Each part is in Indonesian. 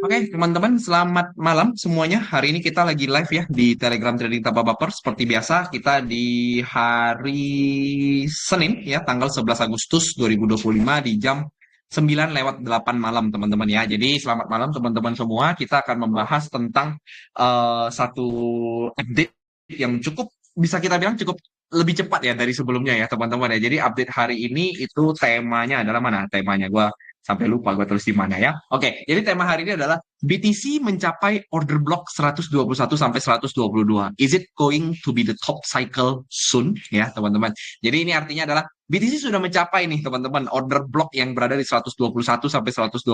Oke, teman-teman, selamat malam semuanya. Hari ini kita lagi live ya di Telegram Trading Tanpa Baper. Seperti biasa, kita di hari Senin ya, tanggal 11 Agustus 2025 di jam 9 lewat 8 malam, teman-teman ya. Jadi, selamat malam teman-teman semua. Kita akan membahas tentang satu update yang cukup, bisa kita bilang cukup lebih cepat ya dari sebelumnya ya, teman-teman ya. Jadi, update hari ini itu temanya adalah mana? Temanya gua sampai lupa gue tulis di mana ya. Oke, jadi tema hari ini adalah BTC mencapai order block 121 sampai 122. Is it going to be the top cycle soon? Ya, teman-teman. Jadi ini artinya adalah BTC sudah mencapai nih, teman-teman, order block yang berada di 121 sampai 122.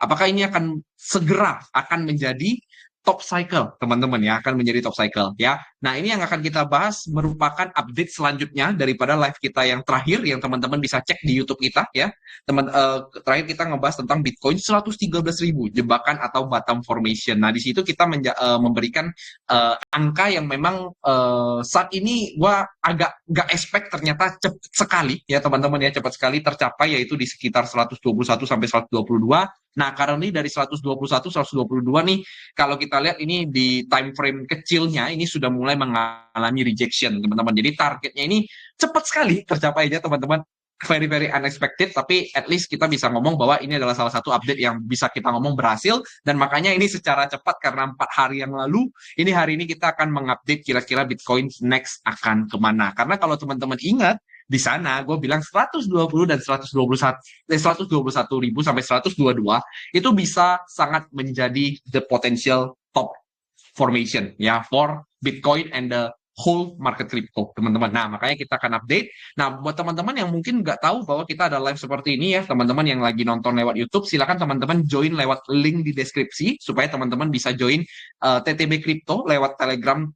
Apakah ini akan segera akan menjadi top cycle, teman-teman ya, akan menjadi top cycle ya. Nah, ini yang akan kita bahas merupakan update selanjutnya daripada live kita yang terakhir yang teman-teman bisa cek di YouTube kita ya. Terakhir kita ngebahas tentang Bitcoin 113.000 jebakan atau bottom formation. Nah, di situ kita memberikan angka yang memang saat ini gua agak nggak expect ternyata cepat sekali ya teman-teman ya, cepat sekali tercapai, yaitu di sekitar 121 sampai 122. Nah, karena ini dari 121 122 nih, kalau kita lihat ini di time frame kecilnya ini sudah mulai mengalami rejection, teman-teman. Jadi targetnya ini cepat sekali tercapai aja, teman-teman. Very very unexpected, tapi at least kita bisa ngomong bahwa ini adalah salah satu update yang bisa kita ngomong berhasil, dan makanya ini secara cepat karena 4 hari yang lalu, ini hari ini kita akan mengupdate kira-kira Bitcoin next akan kemana. Karena kalau teman-teman ingat, di sana gue bilang 120 dan 121 ribu sampai 122 itu bisa sangat menjadi the potential top formation ya for Bitcoin and the whole market crypto, teman-teman. Nah, makanya kita akan update. Nah, buat teman-teman yang mungkin nggak tahu bahwa kita ada live seperti ini ya, teman-teman yang lagi nonton lewat YouTube, silakan teman-teman join lewat link di deskripsi supaya teman-teman bisa join TTB Crypto lewat Telegram,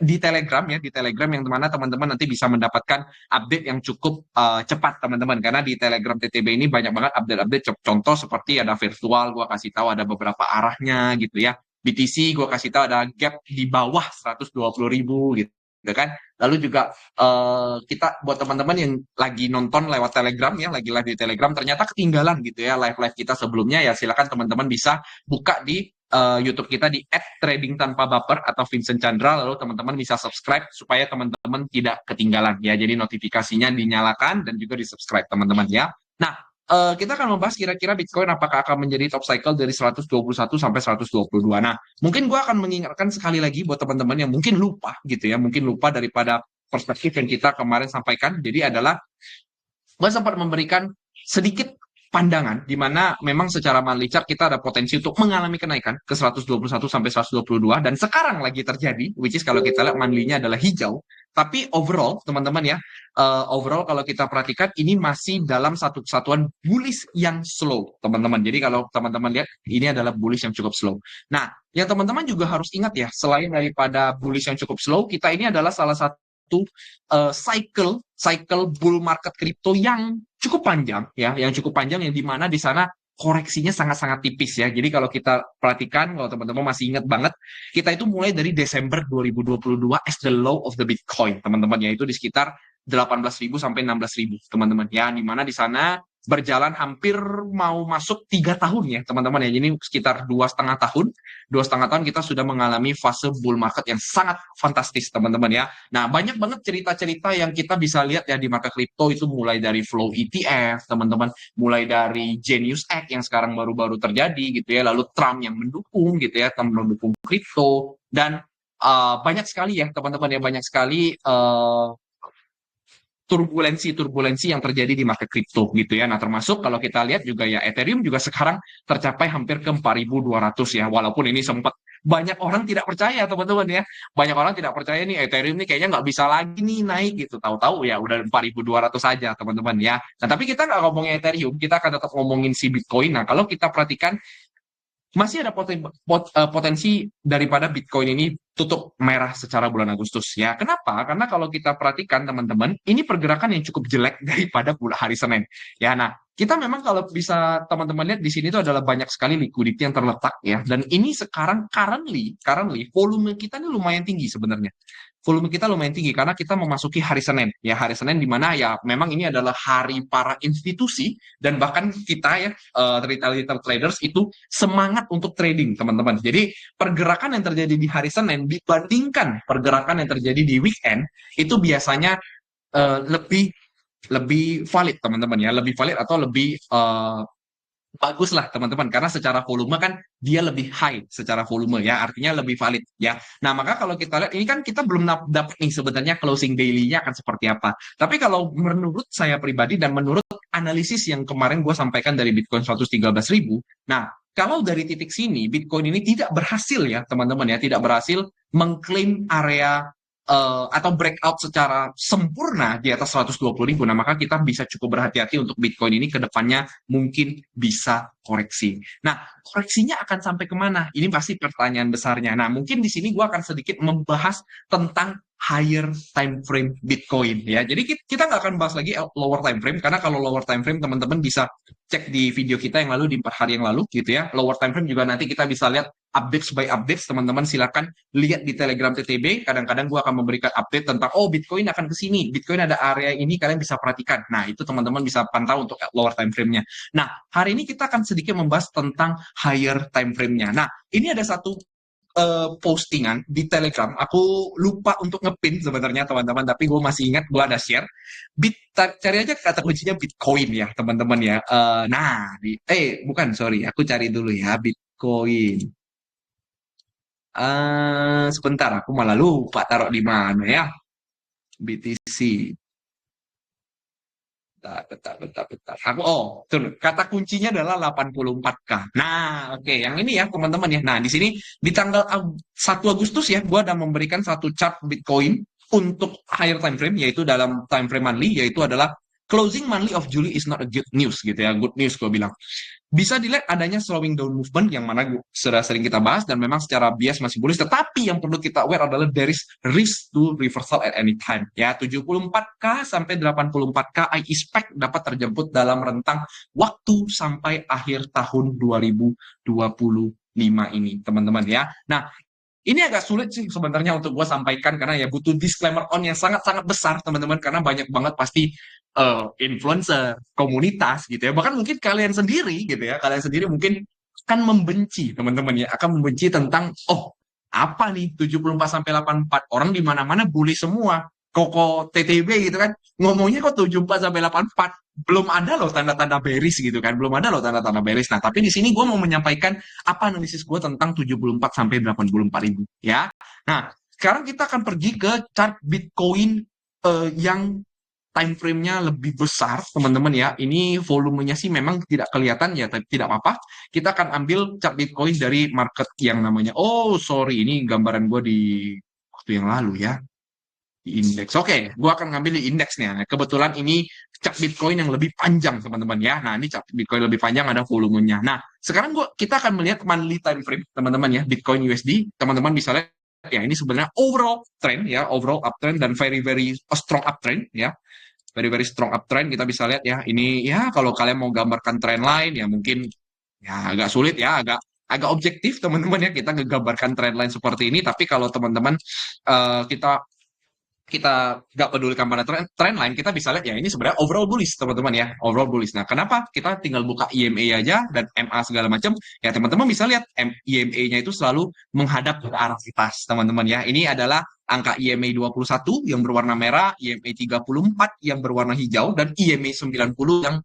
di Telegram ya, di Telegram yang mana teman-teman nanti bisa mendapatkan update yang cukup cepat, teman-teman, karena di Telegram TTB ini banyak banget update-update. Contoh seperti ada virtual, gua kasih tahu ada beberapa arahnya gitu ya. BTC gue kasih tahu ada gap di bawah 120.000 gitu kan. Lalu juga kita buat teman-teman yang lagi nonton lewat Telegram ya, lagi live di Telegram ternyata ketinggalan gitu ya live-live kita sebelumnya, ya silakan teman-teman bisa buka di YouTube kita di @tradingtanpabaper atau Vincent Chandra, lalu teman-teman bisa subscribe supaya teman-teman tidak ketinggalan ya. Jadi notifikasinya dinyalakan dan juga di-subscribe, teman-teman ya. Nah, kita akan membahas kira-kira Bitcoin apakah akan menjadi top cycle dari 121 sampai 122. Nah, mungkin gue akan mengingatkan sekali lagi buat teman-teman yang mungkin lupa gitu ya, mungkin lupa daripada perspektif yang kita kemarin sampaikan. Jadi adalah gue sempat memberikan sedikit pandangan di mana memang secara monthly chart kita ada potensi untuk mengalami kenaikan ke 121 sampai 122, dan sekarang lagi terjadi, which is kalau kita lihat monthly-nya adalah hijau. Tapi overall teman-teman ya, overall kalau kita perhatikan ini masih dalam satu kesatuan bullish yang slow, teman-teman. Jadi kalau teman-teman lihat ini adalah bullish yang cukup slow. Nah, yang teman-teman juga harus ingat ya, selain daripada bullish yang cukup slow, kita ini adalah salah satu cycle bull market kripto yang cukup panjang ya, yang cukup panjang, yang dimana di sana koreksinya sangat-sangat tipis ya. Jadi kalau kita perhatikan, kalau teman-teman masih ingat banget, kita itu mulai dari Desember 2022 as the low of the Bitcoin, teman-teman, yaitu di sekitar 18.000 sampai 16.000, teman-teman ya, dimana di sana berjalan hampir mau masuk 3 tahun ya, teman-teman ya. Jadi sekitar 2,5 tahun kita sudah mengalami fase bull market yang sangat fantastis, teman-teman ya. Nah, banyak banget cerita-cerita yang kita bisa lihat ya di market crypto, itu mulai dari flow ETF, teman-teman, mulai dari Genius Act yang sekarang baru-baru terjadi gitu ya, lalu Trump yang mendukung gitu ya, Trump mendukung kripto, dan banyak sekali ya, teman-teman ya, banyak sekali turbulensi yang terjadi di market kripto gitu ya. Nah, termasuk kalau kita lihat juga ya, Ethereum juga sekarang tercapai hampir ke 4.200 ya, walaupun ini sempat banyak orang tidak percaya, teman-teman ya. Banyak orang tidak percaya nih Ethereum nih kayaknya nggak bisa lagi nih naik gitu. Tahu-tahu ya udah 4.200 saja, teman-teman ya. Nah, tapi kita nggak ngomongin Ethereum, kita akan tetap ngomongin si Bitcoin. Nah, kalau kita perhatikan masih ada potensi daripada Bitcoin ini tutup merah secara bulan Agustus ya. Kenapa? Karena kalau kita perhatikan, teman-teman, ini pergerakan yang cukup jelek daripada hari Senin. Ya, nah, kita memang kalau bisa teman-teman lihat di sini itu adalah banyak sekali liquidity yang terletak ya. Dan ini sekarang currently volume kita ini lumayan tinggi sebenarnya. Volume kita lumayan tinggi karena kita memasuki hari Senin. Ya, hari Senin di mana ya memang ini adalah hari para institusi dan bahkan kita ya retail traders itu semangat untuk trading, teman-teman. Jadi pergerakan yang terjadi di hari Senin dibandingkan pergerakan yang terjadi di weekend itu biasanya lebih lebih valid teman-teman ya, lebih valid atau lebih bagus lah teman-teman karena secara volume kan dia lebih high secara volume ya, artinya lebih valid ya. Nah, maka kalau kita lihat ini kan kita belum dapat nih sebenarnya closing daily-nya akan seperti apa. Tapi kalau menurut saya pribadi dan menurut analisis yang kemarin gue sampaikan dari Bitcoin 113.000, nah kalau dari titik sini Bitcoin ini tidak berhasil ya teman-teman ya, tidak berhasil mengklaim area atau breakout secara sempurna di atas 120.000, nah maka kita bisa cukup berhati-hati untuk Bitcoin ini ke depannya mungkin bisa koreksi. Nah, koreksinya akan sampai kemana? Ini pasti pertanyaan besarnya. Nah, mungkin di sini gue akan sedikit membahas tentang higher time frame Bitcoin ya. Jadi kita nggak akan bahas lagi lower time frame karena kalau lower time frame teman-teman bisa cek di video kita yang lalu di 4 hari yang lalu gitu ya. Lower time frame juga nanti kita bisa lihat updates by updates, teman-teman silakan lihat di Telegram TTB. Kadang-kadang gue akan memberikan update tentang Bitcoin akan ke sini, Bitcoin ada area ini, kalian bisa perhatikan. Nah, itu teman-teman bisa pantau untuk lower time frame-nya. Nah, hari ini kita akan sedikit membahas tentang higher time frame-nya. Nah, ini ada satu postingan di Telegram. Aku lupa untuk ngepin sebenarnya teman-teman, tapi gue masih ingat gue ada share. Cari aja kata kuncinya Bitcoin ya teman-teman ya. Nah, bukan, sorry, aku cari dulu ya Bitcoin. Sebentar, aku malah lupa taruh di mana ya. BTC. Bentar. Tuh, kata kuncinya adalah 84K. Nah, oke, yang ini ya teman-teman ya. Nah, di sini di tanggal 1 Agustus ya, gua ada memberikan satu chart Bitcoin untuk higher time frame, yaitu dalam time frame monthly, yaitu adalah closing monthly of July is not a good news gitu ya, good news gue bilang. Bisa dilihat adanya slowing down movement yang mana sudah sering kita bahas dan memang secara bias masih bullish, tetapi yang perlu kita aware adalah there is risk to reversal at any time ya. 74K sampai 84K I expect dapat terjemput dalam rentang waktu sampai akhir tahun 2025 ini teman-teman ya. Nah, ini agak sulit sih sebenarnya untuk gue sampaikan karena ya butuh disclaimer on yang sangat-sangat besar teman-teman karena banyak banget pasti influencer, komunitas gitu ya. Bahkan mungkin kalian sendiri gitu ya, kalian sendiri mungkin akan membenci teman-teman ya, akan membenci tentang apa nih 74 sampai 84 orang di mana-mana bully semua. Koko TTB gitu kan ngomongnya kok 74 sampai 84, belum ada loh tanda-tanda bearish gitu kan, belum ada loh tanda-tanda bearish. Nah, tapi di sini gue mau menyampaikan apa analisis gue tentang 74 sampai 84.000 ya. Nah, sekarang kita akan pergi ke chart Bitcoin yang time frame-nya lebih besar, teman-teman ya. Ini volumenya sih memang tidak kelihatan ya, tapi tidak apa-apa. Kita akan ambil chart Bitcoin dari market yang namanya, sorry, ini gambaran gue di waktu yang lalu ya. Di indeks. Oke, gue akan ngambil di indeksnya. Kebetulan ini chart Bitcoin yang lebih panjang, teman-teman ya. Nah, ini chart Bitcoin lebih panjang, ada volumenya. Nah, sekarang kita akan melihat monthly time frame, teman-teman ya, Bitcoin USD. Teman-teman bisa lihat ya, ini sebenarnya overall trend ya, overall uptrend dan very very strong uptrend ya. Very very strong uptrend kita bisa lihat ya. Ini ya kalau kalian mau gambarkan trend line ya mungkin ya agak sulit ya, agak objektif teman-teman ya kita menggambarkan trend line seperti ini. Tapi kalau teman-teman kita nggak pedulikan pada trend line, kita bisa lihat ya ini sebenarnya overall bullish teman-teman ya, overall bullish. Nah, kenapa kita tinggal buka EMA aja dan MA segala macam ya, teman-teman bisa lihat EMA-nya itu selalu menghadap ke arah atas teman-teman ya. Ini adalah angka EMA 21 yang berwarna merah, EMA 34 yang berwarna hijau, dan EMA 90 yang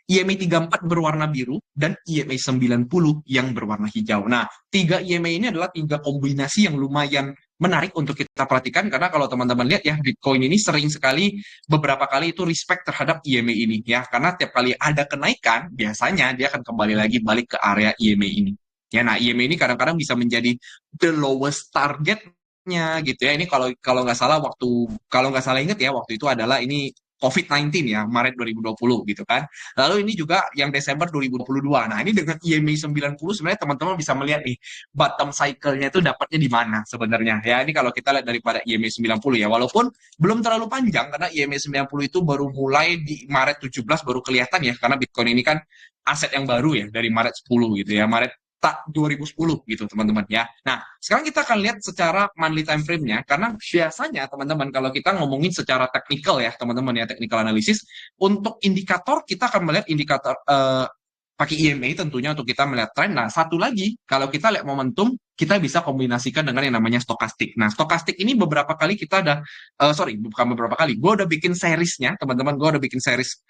EMA 34 berwarna biru dan EMA 90 yang berwarna hijau. Nah, 3 EMA ini adalah 3 kombinasi yang lumayan menarik untuk kita perhatikan karena kalau teman-teman lihat ya, Bitcoin ini sering sekali beberapa kali itu respect terhadap EMA ini ya, karena tiap kali ada kenaikan biasanya dia akan kembali lagi balik ke area EMA ini. Ya, nah EMA ini kadang-kadang bisa menjadi the lowest targetnya gitu ya. Ini kalau nggak salah ingat ya waktu itu adalah ini COVID-19 ya, Maret 2020 gitu kan. Lalu ini juga yang Desember 2022. Nah, ini dengan EMA 90 sebenarnya teman-teman bisa melihat nih bottom cycle-nya itu dapatnya di mana sebenarnya. Ya, ini kalau kita lihat daripada EMA 90 ya, walaupun belum terlalu panjang karena EMA 90 itu baru mulai di Maret 17 baru kelihatan ya, karena Bitcoin ini kan aset yang baru ya dari Maret 10 gitu ya, Maret tak 2010 gitu teman-teman ya. Nah, sekarang kita akan lihat secara monthly time frame-nya karena biasanya teman-teman kalau kita ngomongin secara teknikal ya teman-teman ya, technical analysis untuk indikator kita akan melihat indikator pakai EMA tentunya untuk kita melihat tren. Nah, satu lagi kalau kita lihat momentum kita bisa kombinasikan dengan yang namanya stokastik. Nah, stokastik ini beberapa kali kita ada sorry, bukan beberapa kali. Gue udah bikin seriesnya, teman-teman. Gue udah bikin series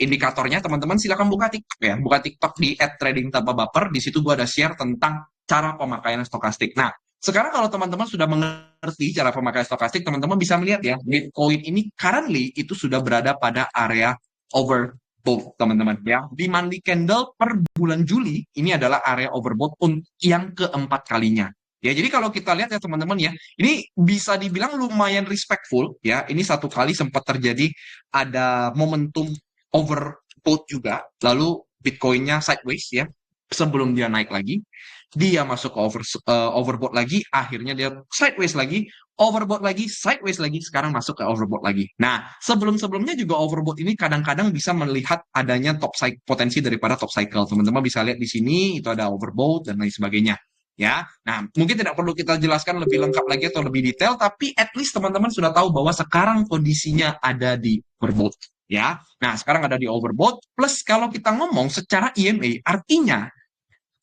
indikatornya. Teman-teman silakan buka TikTok ya. Buka TikTok di @tradingtanpabaper. Di situ gue ada share tentang cara pemakaian stokastik. Nah, sekarang kalau teman-teman sudah mengerti cara pemakaian stokastik, teman-teman bisa melihat ya, Bitcoin ini currently itu sudah berada pada area overbought, teman-teman ya. Di monthly candle per bulan Juli, ini adalah area overbought yang keempat kalinya. Ya, jadi kalau kita lihat ya teman-teman ya, ini bisa dibilang lumayan respectful ya. Ini satu kali sempat terjadi ada momentum overbought juga, lalu Bitcoinnya sideways ya, sebelum dia naik lagi, dia masuk ke overbought lagi, akhirnya dia sideways lagi, overbought lagi, sideways lagi, sekarang masuk ke overbought lagi. Nah, sebelum-sebelumnya juga overbought ini kadang-kadang bisa melihat adanya top cycle, potensi daripada top cycle. Teman-teman bisa lihat di sini, itu ada overbought dan lain sebagainya. Ya, nah mungkin tidak perlu kita jelaskan lebih lengkap lagi atau lebih detail, tapi at least teman-teman sudah tahu bahwa sekarang kondisinya ada di overbought. Ya, nah sekarang ada di overbought. Plus kalau kita ngomong secara EMA, artinya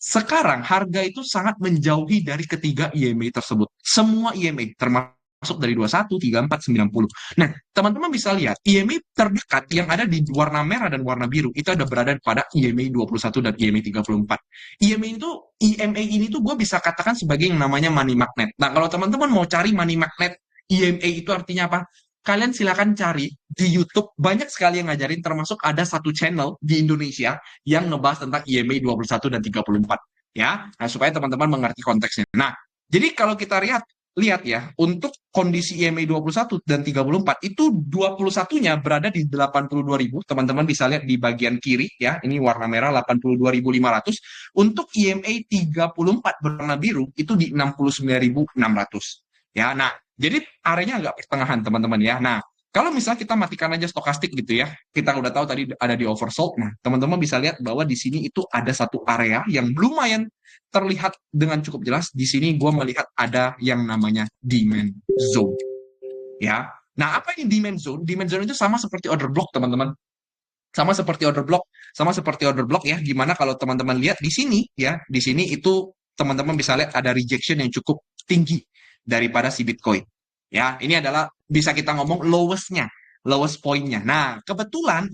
sekarang harga itu sangat menjauhi dari ketiga EMA tersebut. Semua EMA termasuk dari 21, 34, 90. Nah, teman-teman bisa lihat EMA terdekat yang ada di warna merah dan warna biru itu ada berada pada EMA 21 dan EMA 34. EMA ini tuh gue bisa katakan sebagai yang namanya money magnet. Nah, kalau teman-teman mau cari money magnet EMA itu artinya apa? Kalian silakan cari di YouTube, banyak sekali yang ngajarin, termasuk ada satu channel di Indonesia yang ngebahas tentang IMA 21 dan 34 ya. Nah, supaya teman-teman mengerti konteksnya. Nah, jadi kalau kita lihat ya, untuk kondisi IMA 21 dan 34 itu 21-nya berada di 82.000. Teman-teman bisa lihat di bagian kiri ya, ini warna merah 82.500. Untuk IMA 34 berwarna biru itu di 69.600. Ya, nah, jadi areanya agak pertengahan teman-teman ya. Nah, kalau misalnya kita matikan aja stokastik gitu ya, kita udah tahu tadi ada di oversold. Nah, teman-teman bisa lihat bahwa di sini itu ada satu area yang lumayan terlihat dengan cukup jelas. Di sini gue melihat ada yang namanya demand zone. Ya, nah apa ini demand zone? Demand zone itu sama seperti order block teman-teman. Sama seperti order block ya. Gimana kalau teman-teman lihat di sini ya, di sini itu teman-teman bisa lihat ada rejection yang cukup tinggi daripada si Bitcoin. Ya, ini adalah bisa kita ngomong lowest point-nya. Nah, kebetulan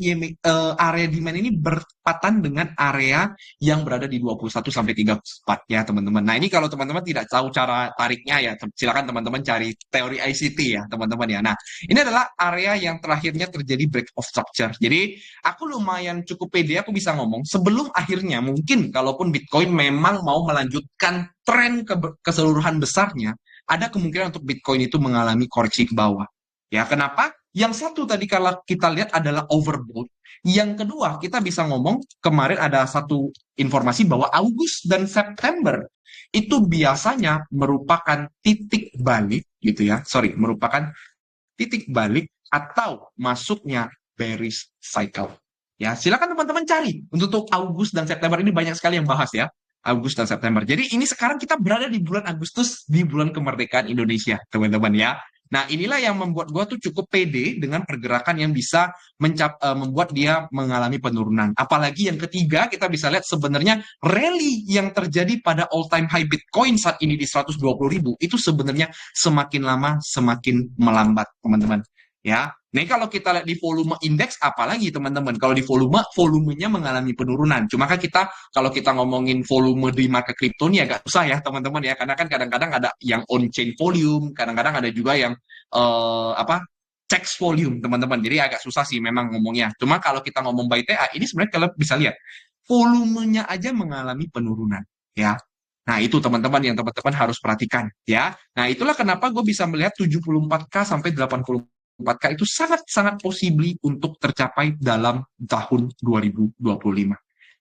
area demand ini bertepatan dengan area yang berada di 21 sampai 34 ya, teman-teman. Nah, ini kalau teman-teman tidak tahu cara tariknya ya, silakan teman-teman cari teori ICT ya, teman-teman ya. Nah, ini adalah area yang terakhirnya terjadi break of structure. Jadi, aku lumayan cukup pede, aku bisa ngomong sebelum akhirnya mungkin kalaupun Bitcoin memang mau melanjutkan tren keseluruhan besarnya, ada kemungkinan untuk Bitcoin itu mengalami koreksi ke bawah. Ya, kenapa? Yang satu tadi kalau kita lihat adalah overbought. Yang kedua, kita bisa ngomong kemarin ada satu informasi bahwa Agustus dan September itu biasanya merupakan titik balik gitu ya. Sorry, merupakan titik balik atau masuknya bearish cycle. Ya, silakan teman-teman cari. Untuk Agustus dan September ini banyak sekali yang bahas ya. Agustus dan September. Jadi ini sekarang kita berada di bulan Agustus, di bulan kemerdekaan Indonesia, teman-teman ya. Nah, inilah yang membuat gue tuh cukup pede dengan pergerakan yang bisa membuat dia mengalami penurunan. Apalagi yang ketiga, kita bisa lihat sebenarnya rally yang terjadi pada all-time high Bitcoin saat ini di 120.000, itu sebenarnya semakin lama semakin melambat, teman-teman. Ya, nih kalau kita lihat di volume indeks, apalagi teman-teman, kalau di volumenya mengalami penurunan. Cuma kan kalau kita ngomongin volume di market kripto ini agak susah ya teman-teman ya, karena kan kadang-kadang ada yang on-chain volume, kadang-kadang ada juga yang checks volume teman-teman. Jadi agak susah sih memang ngomongnya. Cuma kalau kita ngomong by TA, ini sebenarnya kalau bisa lihat, volumenya aja mengalami penurunan ya. Nah, itu teman-teman yang teman-teman harus perhatikan ya. Nah, itulah kenapa gue bisa melihat 74K sampai 80 4K itu sangat-sangat possibly untuk tercapai dalam tahun 2025.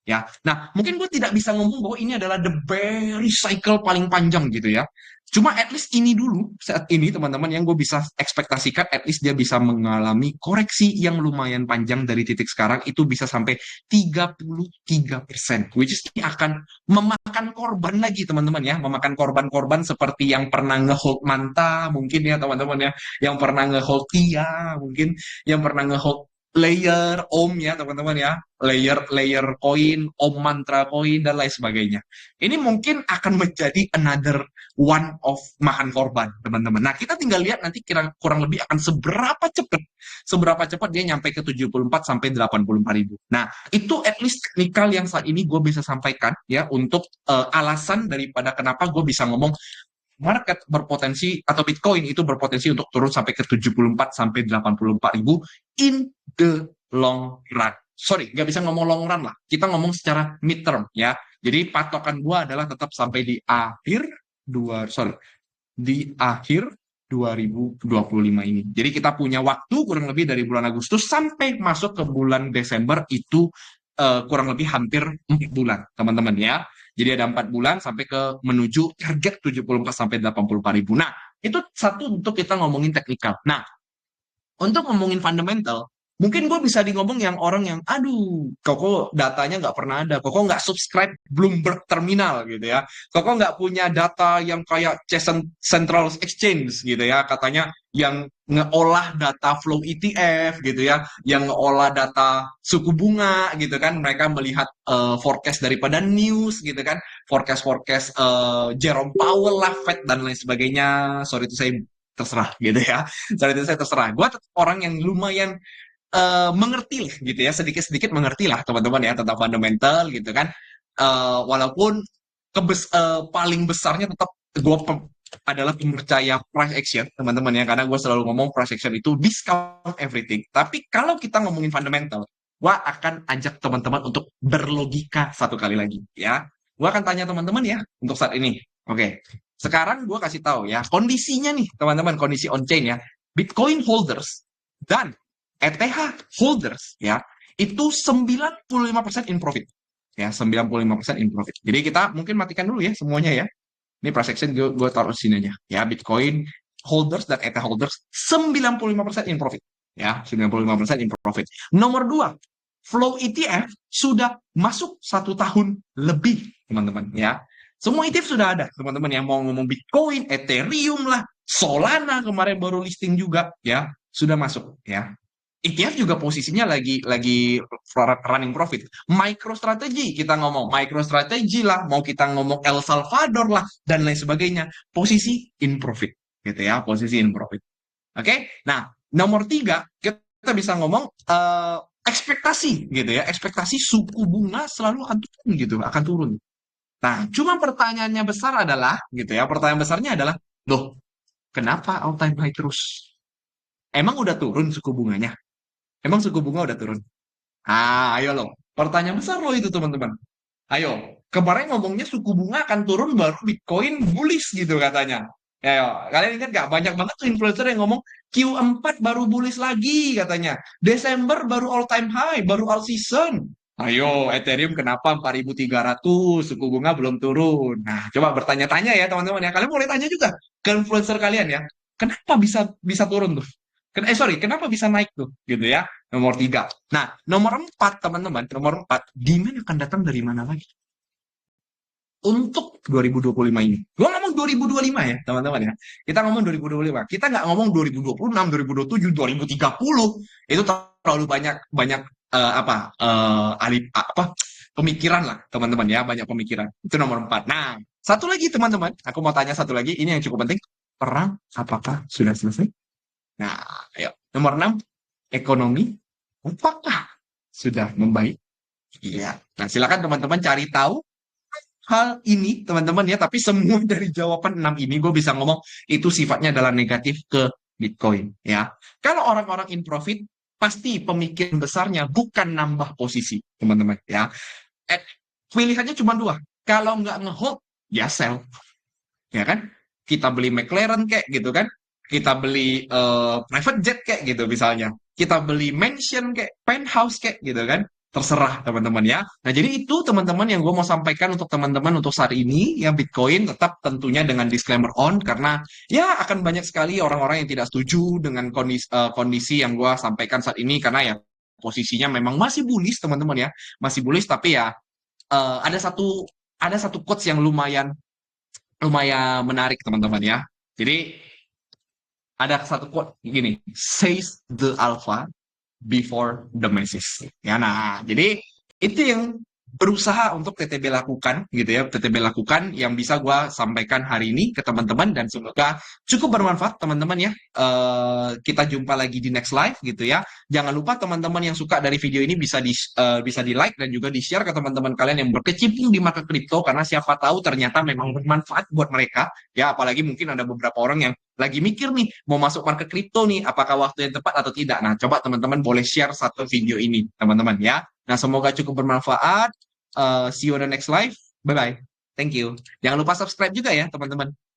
Ya, nah mungkin gue tidak bisa ngomong bahwa ini adalah the very cycle paling panjang gitu ya. Cuma at least ini dulu, saat ini teman-teman yang gue bisa ekspektasikan, at least dia bisa mengalami koreksi yang lumayan panjang dari titik sekarang, itu bisa sampai 33%. Which is ini akan memakan korban lagi teman-teman ya, memakan korban-korban seperti yang pernah ngehold Manta mungkin ya teman-teman ya, yang pernah ngehold Tia mungkin, yang pernah ngehold layer Om ya teman-teman ya, layer koin, Om mantra koin dan lain sebagainya. Ini mungkin akan menjadi another one of makan korban teman-teman. Nah kita tinggal lihat nanti kira kurang lebih akan seberapa cepat dia nyampe ke 74 sampai 84 ribu. Nah itu at least teknikal yang saat ini gue bisa sampaikan ya untuk alasan daripada kenapa gue bisa ngomong market berpotensi atau Bitcoin itu berpotensi untuk turun sampai ke 74 sampai 84 ribu in the long run. Sorry, nggak bisa ngomong long run lah. Kita ngomong secara midterm ya. Jadi patokan gua adalah tetap sampai di akhir 2025 ini. Jadi kita punya waktu kurang lebih dari bulan Agustus sampai masuk ke bulan Desember itu kurang lebih hampir 4 bulan, teman-teman ya. Jadi ada 4 bulan sampai ke menuju target 74 sampai 84 ribu. Nah, itu satu untuk kita ngomongin teknikal. Nah, untuk ngomongin fundamental, mungkin gue bisa di ngomong yang orang yang, aduh, Koko datanya nggak pernah ada, Koko nggak subscribe Bloomberg Terminal gitu ya, Koko nggak punya data yang kayak Central Exchange gitu ya, katanya yang ngeolah data flow ETF gitu ya, yang ngeolah data suku bunga gitu kan, mereka melihat forecast daripada news gitu kan, forecast-forecast Jerome Powell lah, Fed dan lain sebagainya. Sorry itu saya terserah gitu ya. Saat itu saya terserah. Gue orang yang lumayan mengerti lah gitu ya, sedikit-sedikit mengerti lah teman-teman ya tentang fundamental gitu kan. Walaupun paling besarnya tetap gue adalah percaya price action teman-teman ya, karena gue selalu ngomong price action itu discount everything. Tapi kalau kita ngomongin fundamental, gue akan ajak teman-teman untuk berlogika satu kali lagi ya. Gue akan tanya teman-teman ya untuk saat ini. Oke, sekarang gue kasih tahu ya kondisinya nih teman-teman, kondisi on chain ya. Bitcoin holders dan ETH holders ya itu 95% in profit ya, 95% in profit. Jadi kita mungkin matikan dulu ya semuanya ya. Ini price action gue taruh sini aja ya. Bitcoin holders dan ETH holders 95% in profit ya, 95% in profit. Nomor 2, flow ETF sudah masuk 1 tahun lebih teman-teman ya. Semua ETF sudah ada teman-teman yang mau ngomong Bitcoin, Ethereum lah, Solana kemarin baru listing juga ya, sudah masuk ya. ETF juga posisinya lagi running profit. MicroStrategy kita ngomong, MicroStrategy lah, mau kita ngomong El Salvador lah dan lain sebagainya, posisi in profit gitu ya, posisi in profit. Oke, nah nomor 3 kita bisa ngomong ekspektasi gitu ya, ekspektasi suku bunga selalu akan turun gitu, akan turun. Nah, cuma pertanyaannya besar adalah gitu ya, pertanyaan besarnya adalah, loh, kenapa all time high terus? Emang udah turun suku bunganya? Emang suku bunga udah turun? Ayo loh. Pertanyaan besar loh itu teman-teman. Ayo, kemarin ngomongnya suku bunga akan turun baru Bitcoin bullish gitu katanya. Ayo, kalian ingat gak? Banyak banget tuh influencer yang ngomong Q4 baru bullish lagi katanya. Desember baru all time high, baru all season. Ayo, Ethereum kenapa 4.300, suku bunga belum turun. Nah, coba bertanya-tanya ya teman-teman ya. Kalian boleh tanya juga ke influencer kalian ya. Kenapa bisa bisa turun tuh? Sorry, kenapa bisa naik tuh? Gitu ya. Nomor 3. Nah, nomor 4 teman-teman, nomor 4, demand akan datang dari mana lagi? Untuk 2025 ini. Gue ngomong 2025 ya, teman-teman ya. Kita ngomong 2025. Kita nggak ngomong 2026, 2027, 2030. Itu terlalu banyak pemikiran lah, teman-teman ya, banyak pemikiran. Itu nomor 4. Nah, satu lagi teman-teman, aku mau tanya satu lagi, ini yang cukup penting. Perang apakah sudah selesai? Nah, ayo. Nomor 6, ekonomi apakah sudah membaik? Iya. Nah, silakan teman-teman cari tahu hal ini, teman-teman ya. Tapi semua dari jawaban 6 ini, gue bisa ngomong itu sifatnya adalah negatif ke Bitcoin ya. Kalau orang-orang in profit, pasti pemikiran besarnya bukan nambah posisi, teman-teman ya. Pilihannya cuma 2. Kalau nggak ngehold, ya sell. Ya kan? Kita beli McLaren kayak gitu kan. kita beli private jet kayak gitu misalnya. Kita beli mansion kayak penthouse kayak gitu kan. Terserah teman-teman ya. Nah, jadi itu teman-teman yang gue mau sampaikan untuk teman-teman untuk saat ini ya Bitcoin tetap tentunya dengan disclaimer on karena ya akan banyak sekali orang-orang yang tidak setuju dengan kondisi yang gue sampaikan saat ini karena ya posisinya memang masih bullish teman-teman ya, masih bullish tapi ya eh, ada satu ada satu quotes yang lumayan lumayan menarik teman-teman ya. Jadi ada satu quote gini, says the alpha before the masses. Ya, nah, jadi itu yang berusaha untuk TTB lakukan gitu ya, TTB lakukan yang bisa gue sampaikan hari ini ke teman-teman dan semoga cukup bermanfaat teman-teman ya. Kita jumpa lagi di next live gitu ya. Jangan lupa teman-teman yang suka dari video ini bisa di like dan juga di share ke teman-teman kalian yang berkecimpung di market kripto karena siapa tahu ternyata memang bermanfaat buat mereka ya. Apalagi mungkin ada beberapa orang yang lagi mikir nih mau masuk market kripto nih, apakah waktu yang tepat atau tidak. Nah, coba teman-teman boleh share satu video ini, teman-teman ya. Nah, semoga cukup bermanfaat. See you on the next live. Bye-bye. Thank you. Jangan lupa subscribe juga ya, teman-teman.